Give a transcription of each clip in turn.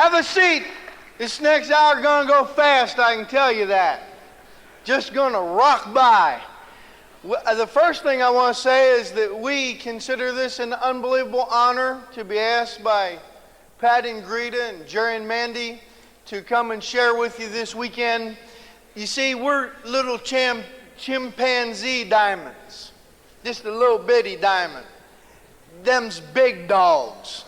Have a seat. This next hour gonna go fast, I can tell you that. Just gonna rock by. The first thing I want to say is that we consider this an unbelievable honor to be asked by Pat and Greta and Jerry and Mandy to come and share with you this weekend. You see, we're little chimpanzee diamonds. Just a little bitty diamond. Them's big dogs.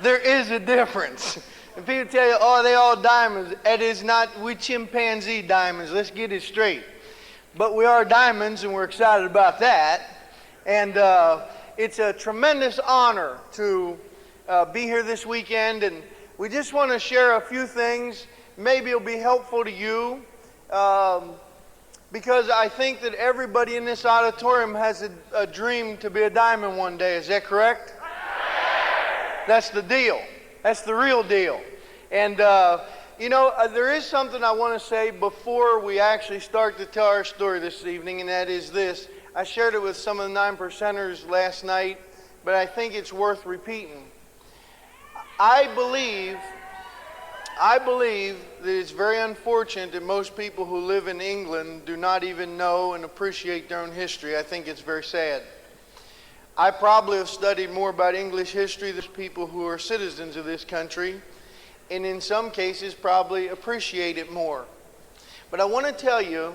There is a difference. And people tell you, oh, they all diamonds. It is not. We chimpanzee diamonds. Let's get it straight. But we are diamonds, and we're excited about that. And it's a tremendous honor to be here this weekend. And we just want to share a few things. Maybe it'll be helpful to you. Because I think that everybody in this auditorium has a dream to be a diamond one day. Is that correct? That's the deal. That's the real deal. And, there is something I want to say before we actually start to tell our story this evening, and that is this. I shared it with some of the 9%ers last night, but I think it's worth repeating. I believe that it's very unfortunate that most people who live in England do not even know and appreciate their own history. I think it's very sad. I probably have studied more about English history than people who are citizens of this country, and in some cases probably appreciate it more. But I want to tell you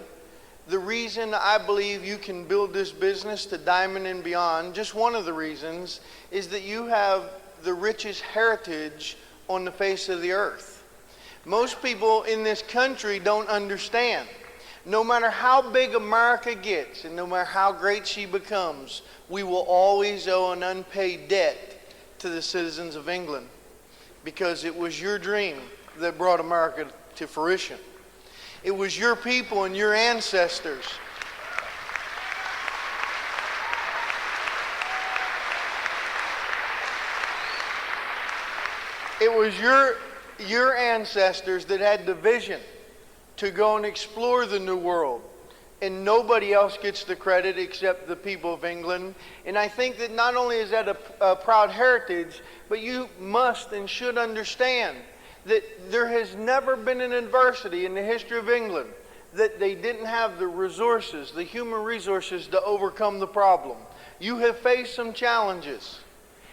the reason I believe you can build this business to diamond and beyond, just one of the reasons, is that you have the richest heritage on the face of the earth. Most people in this country don't understand. No matter how big America gets and no matter how great she becomes, we will always owe an unpaid debt to the citizens of England, because it was your dream that brought America to fruition. It was your people and your ancestors. It was your ancestors that had the vision to go and explore the New World. And nobody else gets the credit except the people of England. And I think that not only is that a proud heritage, but you must and should understand that there has never been an adversity in the history of England that they didn't have the resources, the human resources, to overcome the problem. You have faced some challenges.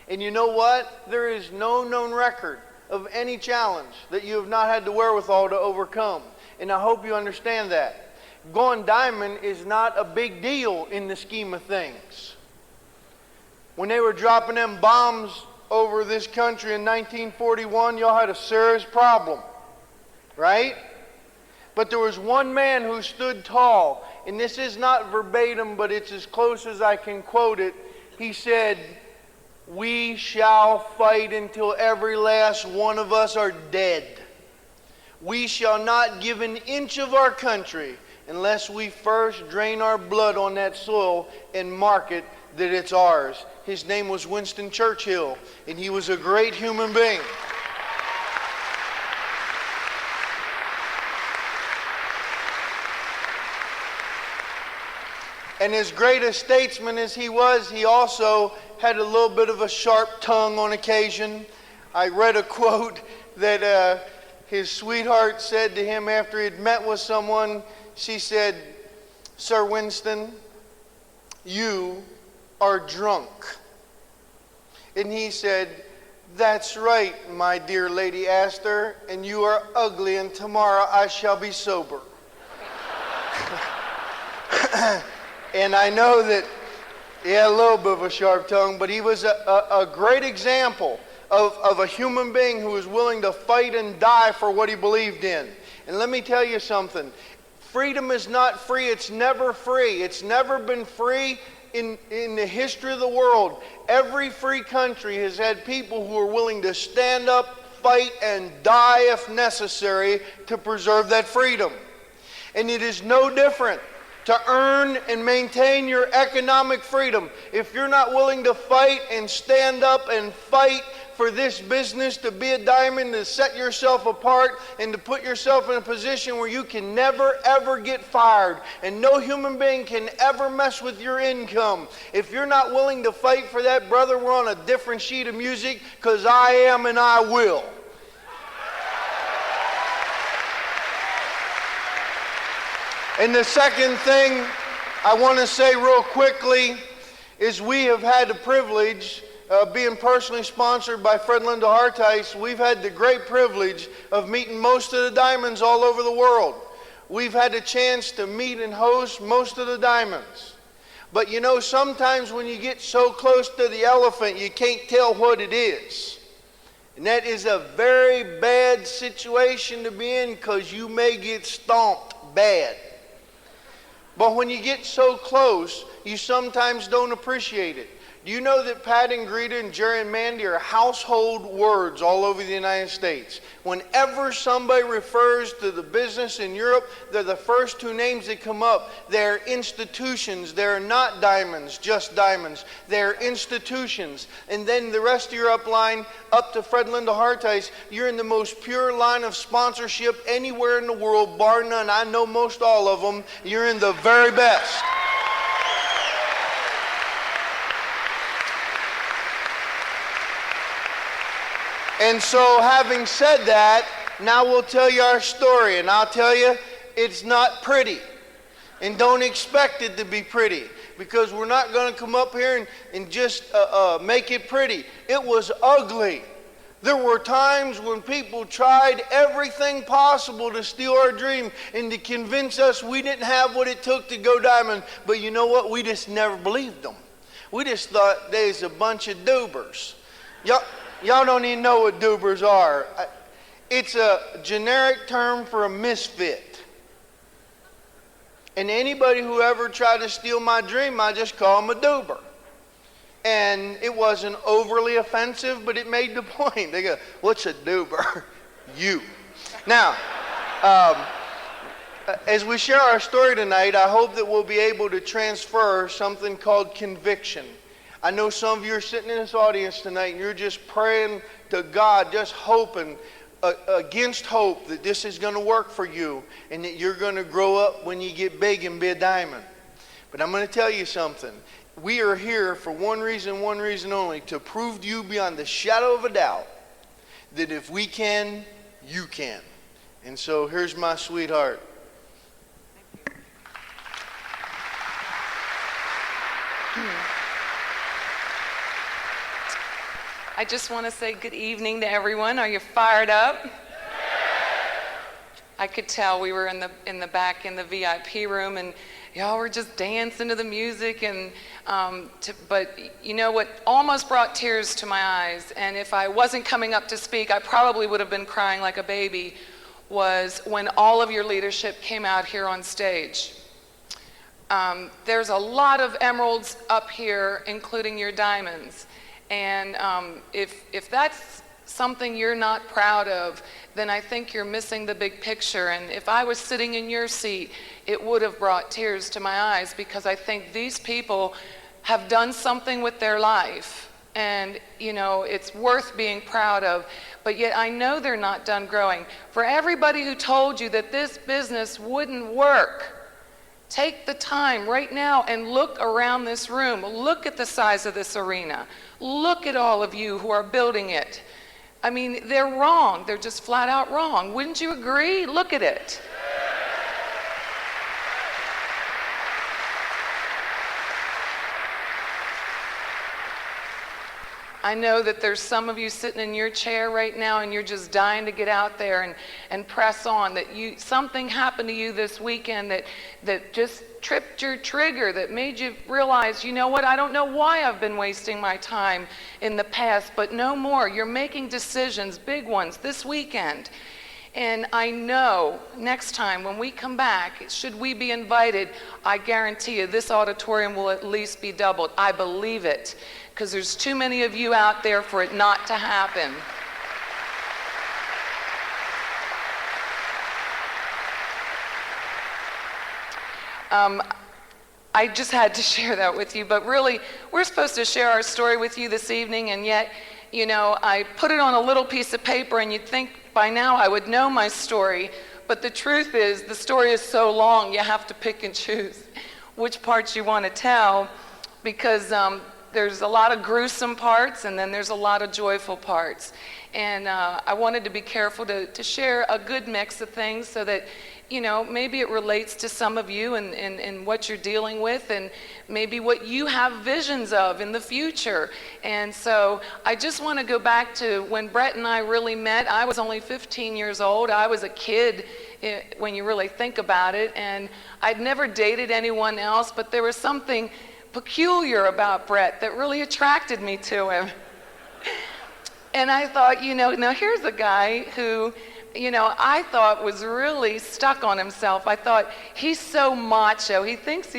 And you know what? There is no known record of any challenge that you have not had the wherewithal to overcome. And I hope you understand that. Going diamond is not a big deal in the scheme of things. When they were dropping them bombs over this country in 1941, y'all had a serious problem, right? But there was one man who stood tall, and this is not verbatim, but it's as close as I can quote it. He said, "We shall fight until every last one of us are dead. We shall not give an inch of our country unless we first drain our blood on that soil and mark it that it's ours." His name was Winston Churchill, and he was a great human being. And as great a statesman as he was, he also had a little bit of a sharp tongue on occasion. I read a quote that his sweetheart said to him after he'd met with someone. She said, "Sir Winston, you are drunk." And he said, "That's right, my dear Lady Astor, and you are ugly, and tomorrow I shall be sober." And I know that he had a little bit of a sharp tongue, but he was a great example of a human being who was willing to fight and die for what he believed in. And let me tell you something. Freedom is not free. It's never free. It's never been free in the history of the world. Every free country has had people who are willing to stand up, fight, and die if necessary to preserve that freedom. And it is no different to earn and maintain your economic freedom. If you're not willing to fight and stand up and fight for this business to be a diamond, to set yourself apart and to put yourself in a position where you can never ever get fired and no human being can ever mess with your income. If you're not willing to fight for that, brother, we're on a different sheet of music, because I am and I will. And the second thing I want to say real quickly is we have had the privilege of being personally sponsored by Fred Linda Hartice. We've had the great privilege of meeting most of the diamonds all over the world. We've had the chance to meet and host most of the diamonds. But you know, sometimes when you get so close to the elephant, you can't tell what it is. And that is a very bad situation to be in, because you may get stomped bad. But when you get so close, you sometimes don't appreciate it. Do you know that Pat and Greta and Jerry and Mandy are household words all over the United States? Whenever somebody refers to the business in Europe, they're the first two names that come up. They're institutions. They're not diamonds, just diamonds. They're institutions. And then the rest of your upline, up to Fred Linda Hartice, you're in the most pure line of sponsorship anywhere in the world, bar none. I know most all of them. You're in the very best. And so, having said that, now we'll tell you our story. And I'll tell you, it's not pretty. And don't expect it to be pretty, because we're not going to come up here and just make it pretty. It was ugly. There were times when people tried everything possible to steal our dream and to convince us we didn't have what it took to go diamond. But you know what? We just never believed them. We just thought there's a bunch of doobers. Y'all don't even know what doobers are. It's a generic term for a misfit. And anybody who ever tried to steal my dream, I just call them a doober. And it wasn't overly offensive, but it made the point. They go, "What's a doober?" You. Now, as we share our story tonight, I hope that we'll be able to transfer something called conviction. I know some of you are sitting in this audience tonight and you're just praying to God, just hoping against hope that this is going to work for you and that you're going to grow up when you get big and be a diamond. But I'm going to tell you something. We are here for one reason only, to prove to you beyond the shadow of a doubt that if we can, you can. And so here's my sweetheart. I just want to say good evening to everyone. Are you fired up? I could tell we were in the back in the VIP room, and y'all were just dancing to the music. And but you know what almost brought tears to my eyes, and if I wasn't coming up to speak, I probably would have been crying like a baby, was when all of your leadership came out here on stage. There's a lot of emeralds up here, including your diamonds. And if that's something you're not proud of, then I think you're missing the big picture. And if I was sitting in your seat, it would have brought tears to my eyes, because I think these people have done something with their life. And, you know, it's worth being proud of. But yet I know they're not done growing. For everybody who told you that this business wouldn't work, take the time right now and look around this room. Look at the size of this arena. Look at all of you who are building it. I mean, they're wrong. They're just flat out wrong. Wouldn't you agree? Look at it. I know that there's some of you sitting in your chair right now and you're just dying to get out there and press on, that something happened to you this weekend that just tripped your trigger, that made you realize, you know what, I don't know why I've been wasting my time in the past, but no more. You're making decisions, big ones, this weekend. And I know next time when we come back, should we be invited, I guarantee you this auditorium will at least be doubled. I believe it, because there's too many of you out there for it not to happen. I just had to share that with you, but really, we're supposed to share our story with you this evening, and yet, you know, I put it on a little piece of paper, and you'd think by now I would know my story, but the truth is, the story is so long, you have to pick and choose which parts you want to tell, because there's a lot of gruesome parts, and then there's a lot of joyful parts. And I wanted to be careful to share a good mix of things so that, you know, maybe it relates to some of you and what you're dealing with, and maybe what you have visions of in the future. And so I just want to go back to when Brett and I really met. I was only 15 years old. I was a kid when you really think about it, and I'd never dated anyone else, but there was something peculiar about Brett that really attracted me to him. And I thought, you know, now here's a guy who, you know, I thought was really stuck on himself. I thought, he's so macho. He thinks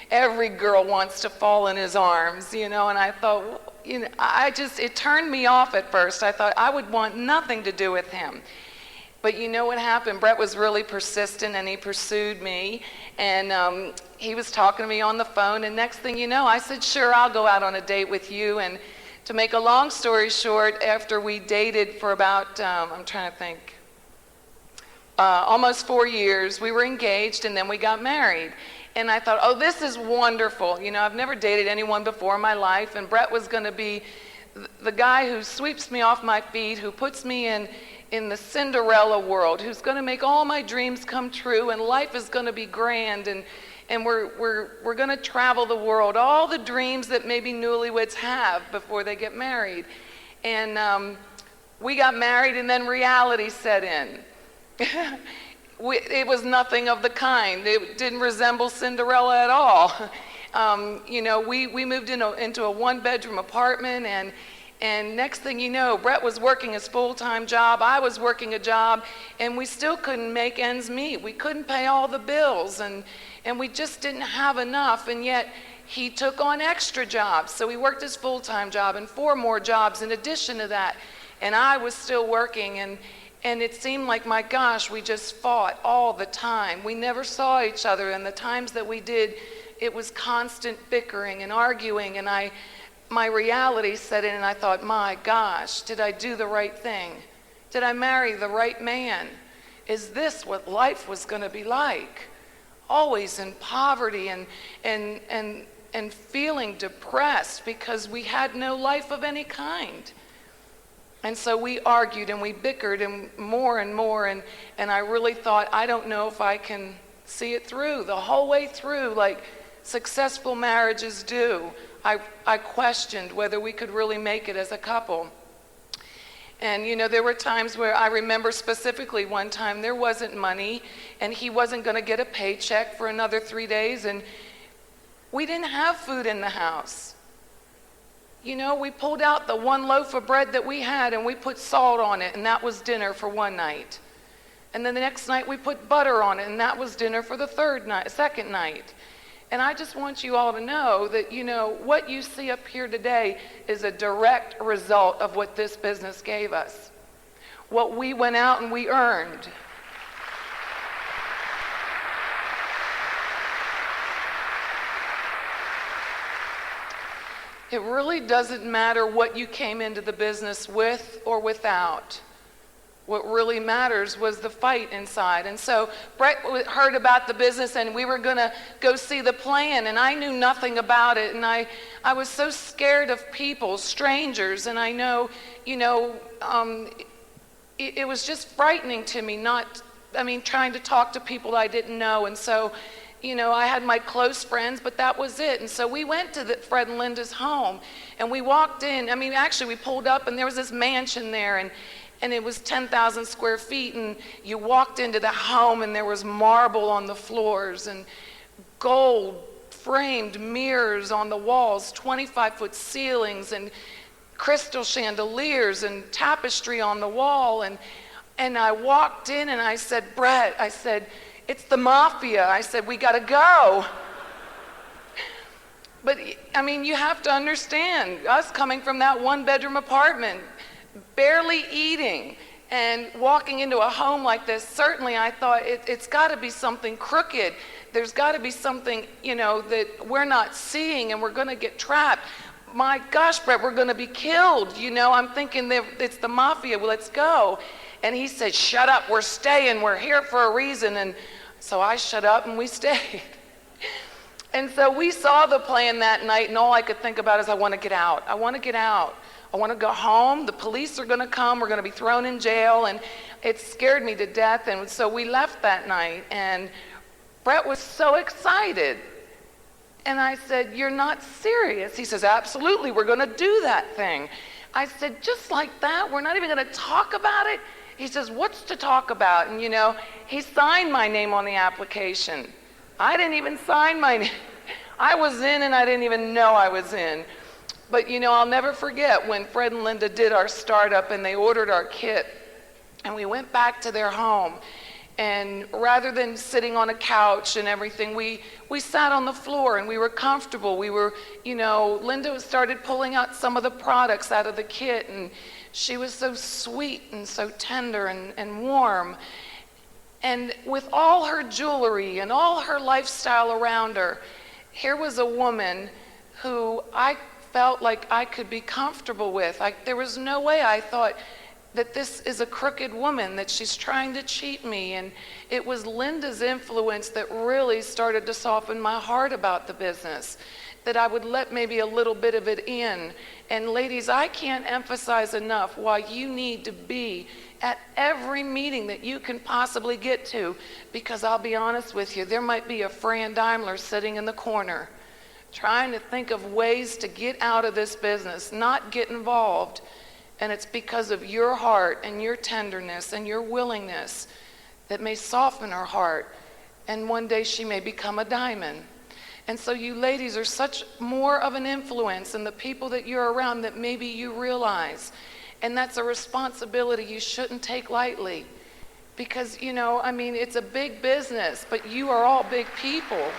every girl wants to fall in his arms, you know. And I thought, well, you know, it turned me off at first. I thought I would want nothing to do with him. But you know what happened? Brett was really persistent, and he pursued me. And he was talking to me on the phone. And next thing you know, I said, sure, I'll go out on a date with you. And to make a long story short, after we dated for about, I'm trying to think, almost 4 years, we were engaged, and then we got married. And I thought, oh, this is wonderful. You know, I've never dated anyone before in my life, and Brett was going to be the guy who sweeps me off my feet, who puts me in the Cinderella world, who's going to make all my dreams come true, and life is going to be grand, and we're going to travel the world, all the dreams that maybe newlyweds have before they get married. And we got married, and then reality set in. It was nothing of the kind. It didn't resemble Cinderella at all. You know, we moved into a one-bedroom apartment, and next thing you know, Brett was working his full-time job, I was working a job, and we still couldn't make ends meet. We couldn't pay all the bills, and we just didn't have enough, and yet he took on extra jobs. So he worked his full-time job and 4 more jobs in addition to that, and I was still working, and it seemed like, my gosh, we just fought all the time. We never saw each other, and the times that we did, it was constant bickering and arguing, and my reality set in, and I thought, my gosh, did I do the right thing? Did I marry the right man? Is this what life was going to be like? Always in poverty and feeling depressed because we had no life of any kind. And so we argued and we bickered and more, and I really thought, I don't know if I can see it through, the whole way through, like successful marriages do. I questioned whether we could really make it as a couple. And you know, there were times where I remember specifically one time there wasn't money, and he wasn't going to get a paycheck for another 3 days, and we didn't have food in the house. You know, we pulled out the one loaf of bread that we had, and we put salt on it, and that was dinner for one night. And then the next night we put butter on it, and that was dinner for the second night. And I just want you all to know that, you know, what you see up here today is a direct result of what this business gave us. What we went out and we earned. It really doesn't matter what you came into the business with or without. What really matters was the fight inside. And so Brett heard about the business, and we were going to go see the plan, and I knew nothing about it, and I was so scared of people, strangers, and I know, you know, it was just frightening to me, trying to talk to people I didn't know. And so, you know, I had my close friends, but that was it. And so we went to Fred and Linda's home, and we walked in. Actually, we pulled up, and there was this mansion there, and it was 10,000 square feet, and you walked into the home, and there was marble on the floors and gold framed mirrors on the walls, 25-foot ceilings, and crystal chandeliers and tapestry on the wall. And I walked in, and I said, Brett, I said, it's the mafia. I said, we got to go. But, you have to understand, us coming from that one-bedroom apartment, barely eating, and walking into a home like this, certainly I thought it's got to be something crooked. There's got to be something, you know, that we're not seeing, and we're going to get trapped. My gosh, Brett, we're going to be killed. You know, I'm thinking that it's the mafia. Well, let's go. And he said, shut up, we're staying. We're here for a reason. And so I shut up, and we stayed. And so we saw the plan that night, and all I could think about is, I want to get out. I want to get out. I want to go home. The police are going to come. We're going to be thrown in jail. And it scared me to death. And so we left that night, and Brett was so excited. And I said, "You're not serious?" He says, "Absolutely, we're going to do that thing." I said, "Just like that? We're not even going to talk about it?" He says, "What's to talk about?" And he signed my name on the application. I didn't even sign my name. I was in and I didn't even know I was in. But I'll never forget when Fred and Linda did our startup and they ordered our kit, and we went back to their home. And rather than sitting on a couch and everything, we sat on the floor and we were comfortable. We were, Linda started pulling out some of the products out of the kit, and she was so sweet and so tender and warm. And with all her jewelry and all her lifestyle around her, here was a woman who I felt like I could be comfortable with. There was no way I thought that this is a crooked woman, that she's trying to cheat me. And it was Linda's influence that really started to soften my heart about the business, that I would let maybe a little bit of it in. And ladies, I can't emphasize enough why you need to be at every meeting that you can possibly get to, because I'll be honest with you, there might be a Fran Daimler sitting in the corner trying to think of ways to get out of this business, not get involved. And it's because of your heart and your tenderness and your willingness that may soften her heart, and one day she may become a diamond. And so you ladies are such more of an influence in the people that you're around that maybe you realize. And that's a responsibility you shouldn't take lightly. Because, it's a big business, but you are all big people.